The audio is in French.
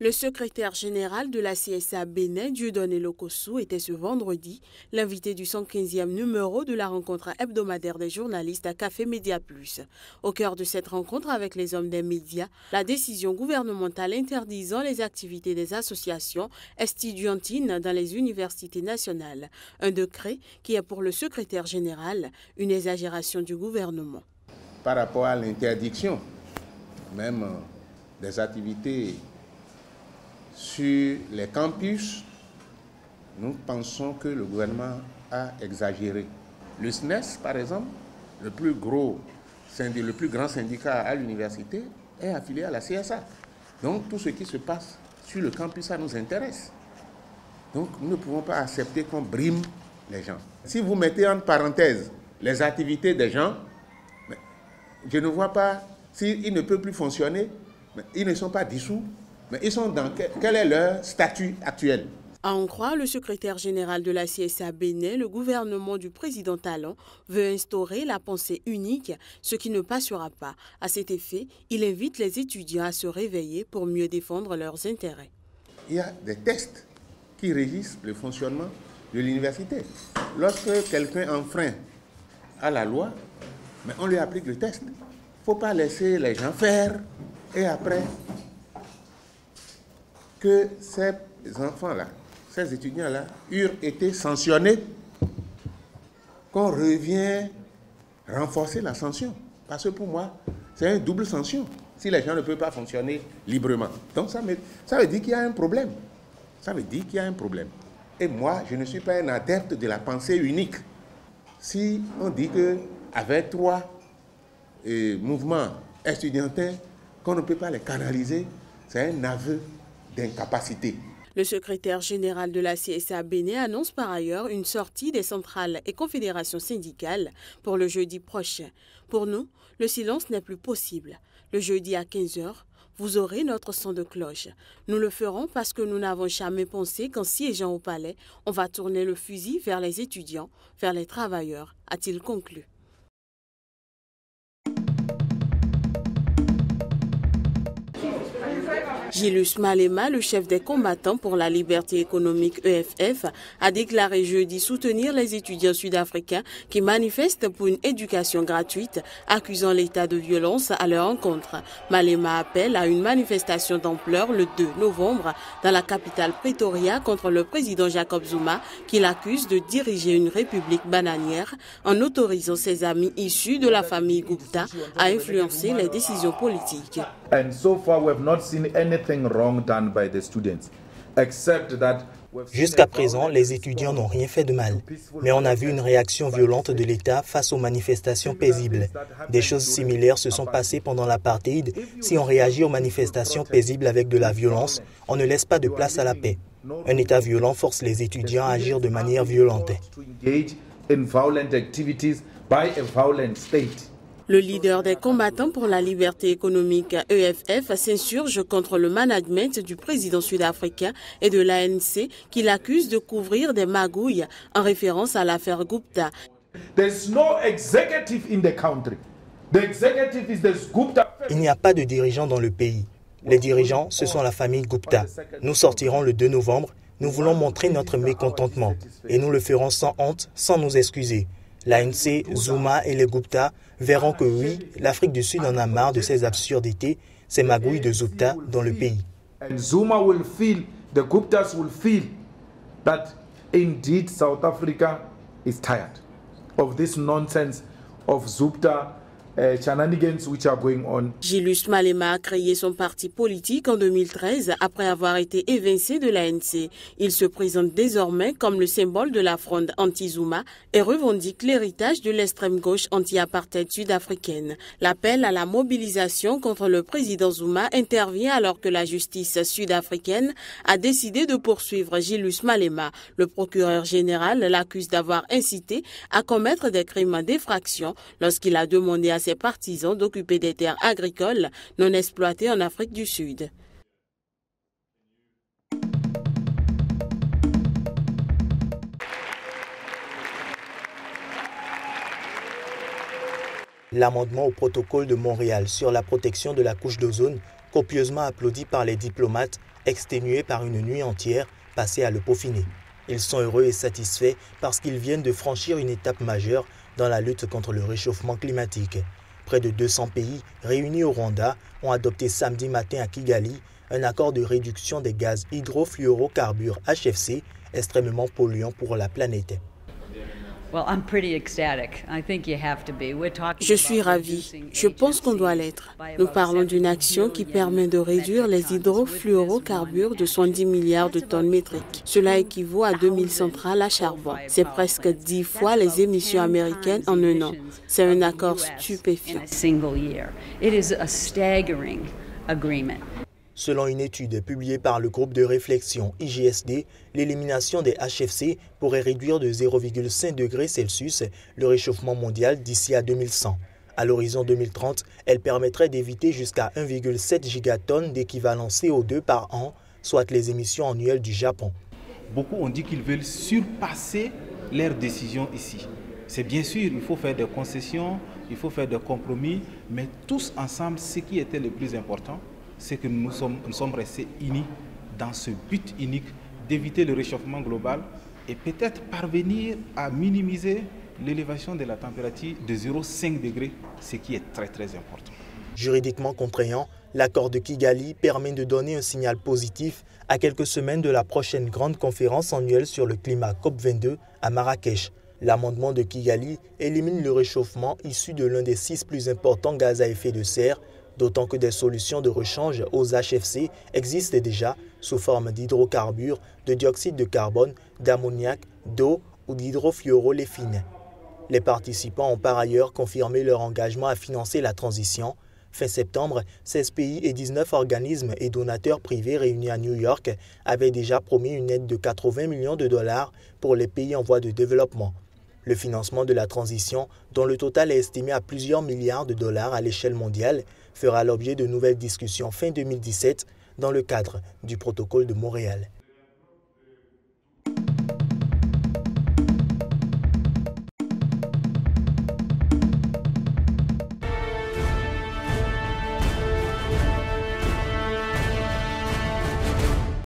Le secrétaire général de la CSA Bénin, Dieudonné Lokossou, était ce vendredi l'invité du 115e numéro de la rencontre hebdomadaire des journalistes à Café Média Plus. Au cœur de cette rencontre avec les hommes des médias, la décision gouvernementale interdisant les activités des associations estudiantines dans les universités nationales. Un décret qui est pour le secrétaire général une exagération du gouvernement. Par rapport à l'interdiction même des activités sur les campus, nous pensons que le gouvernement a exagéré. Le SNES, par exemple, le plus grand syndicat à l'université, est affilié à la CSA. Donc tout ce qui se passe sur le campus, ça nous intéresse. Donc nous ne pouvons pas accepter qu'on brime les gens. Si vous mettez en parenthèse les activités des gens, je ne vois pas, s'ils ne peuvent plus fonctionner, ils ne sont pas dissous. Mais ils sont dans quel est leur statut actuel? À en croire le secrétaire général de la CSA Bénin, le gouvernement du président Talon veut instaurer la pensée unique, ce qui ne passera pas. À cet effet, il invite les étudiants à se réveiller pour mieux défendre leurs intérêts. Il y a des tests qui régissent le fonctionnement de l'université. Lorsque quelqu'un enfreint à la loi, mais on lui applique le test. Il ne faut pas laisser les gens faire et après que ces enfants-là, ces étudiants-là, eurent été sanctionnés, qu'on revient renforcer la sanction. Parce que pour moi, c'est une double sanction, si les gens ne peuvent pas fonctionner librement. Donc ça veut dire qu'il y a un problème. Ça veut dire qu'il y a un problème. Et moi, je ne suis pas un adepte de la pensée unique. Si on dit qu'avec 3 mouvements estudiantins, qu'on ne peut pas les canaliser, c'est un aveu d'incapacité. Le secrétaire général de la CSA Bénin annonce par ailleurs une sortie des centrales et confédérations syndicales pour le jeudi prochain. Pour nous, le silence n'est plus possible. Le jeudi à 15h, vous aurez notre son de cloche. Nous le ferons parce que nous n'avons jamais pensé qu'en siégeant au palais, on va tourner le fusil vers les étudiants, vers les travailleurs, a-t-il conclu. Gilus Malema, le chef des combattants pour la liberté économique EFF, a déclaré jeudi soutenir les étudiants sud-africains qui manifestent pour une éducation gratuite, accusant l'État de violence à leur encontre. Malema appelle à une manifestation d'ampleur le 2 novembre dans la capitale Pretoria contre le président Jacob Zuma, qui l'accuse de diriger une république bananière en autorisant ses amis issus de la famille Gupta à influencer les décisions politiques. And so far we have not seen anything wrong done by the students, except that jusqu'à présent, les étudiants n'ont rien fait de mal, mais on a vu une réaction violente de l'État face aux manifestations paisibles. Des choses similaires se sont passées pendant l'apartheid. Si on réagit aux manifestations paisibles avec de la violence, on ne laisse pas de place à la paix. Un État violent force les étudiants à agir de manière violente. Le leader des combattants pour la liberté économique EFF s'insurge contre le management du président sud-africain et de l'ANC qui l'accuse de couvrir des magouilles en référence à l'affaire Gupta. Il n'y a pas de dirigeants dans le pays. Les dirigeants, ce sont la famille Gupta. Nous sortirons le 2 novembre. Nous voulons montrer notre mécontentement et nous le ferons sans honte, sans nous excuser. L'ANC, Zuma et les Gupta verront que oui, l'Afrique du Sud en a marre de ces absurdités, ces magouilles de Gupta dans le pays. And Zuma will feel, the Guptas will feel that indeed South Africa is tired of this nonsense of Gupta shenanigans which are going on. Gilus Malema a créé son parti politique en 2013 après avoir été évincé de l'ANC. Il se présente désormais comme le symbole de la fronde anti-Zuma et revendique l'héritage de l'extrême gauche anti-apartheid sud-africaine. L'appel à la mobilisation contre le président Zuma intervient alors que la justice sud-africaine a décidé de poursuivre Gilus Malema. Le procureur général l'accuse d'avoir incité à commettre des crimes d'effraction lorsqu'il a demandé à ses partisans d'occuper des terres agricoles non exploitées en Afrique du Sud. L'amendement au protocole de Montréal sur la protection de la couche d'ozone copieusement applaudi par les diplomates, exténués par une nuit entière passée à le peaufiner. Ils sont heureux et satisfaits parce qu'ils viennent de franchir une étape majeure dans la lutte contre le réchauffement climatique. Près de 200 pays réunis au Rwanda ont adopté samedi matin à Kigali un accord de réduction des gaz hydrofluorocarbures HFC extrêmement polluants pour la planète. Je suis ravi. Je pense qu'on doit l'être. Nous parlons d'une action qui permet de réduire les hydrofluorocarbures de 110 milliards de tonnes métriques. Cela équivaut à 2000 centrales à charbon. C'est presque 10 fois les émissions américaines en un an. C'est un accord stupéfiant. Selon une étude publiée par le groupe de réflexion IGSD, l'élimination des HFC pourrait réduire de 0,5 degrés Celsius le réchauffement mondial d'ici à 2100. À l'horizon 2030, elle permettrait d'éviter jusqu'à 1,7 gigatonnes d'équivalent CO2 par an, soit les émissions annuelles du Japon. Beaucoup ont dit qu'ils veulent surpasser leurs décisions ici. C'est bien sûr, il faut faire des concessions, il faut faire des compromis, mais tous ensemble, ce qui était le plus important, c'est que nous sommes restés unis dans ce but unique d'éviter le réchauffement global et peut-être parvenir à minimiser l'élévation de la température de 0,5 degrés, ce qui est très très important. Juridiquement contraignant, l'accord de Kigali permet de donner un signal positif à quelques semaines de la prochaine grande conférence annuelle sur le climat COP22 à Marrakech. L'amendement de Kigali élimine le réchauffement issu de l'un des 6 plus importants gaz à effet de serre, d'autant que des solutions de rechange aux HFC existent déjà sous forme d'hydrocarbures, de dioxyde de carbone, d'ammoniac, d'eau ou d'hydrofluoroléphine. Les participants ont par ailleurs confirmé leur engagement à financer la transition. Fin septembre, 16 pays et 19 organismes et donateurs privés réunis à New York avaient déjà promis une aide de 80 millions de dollars pour les pays en voie de développement. Le financement de la transition, dont le total est estimé à plusieurs milliards de dollars à l'échelle mondiale, fera l'objet de nouvelles discussions fin 2017 dans le cadre du protocole de Montréal.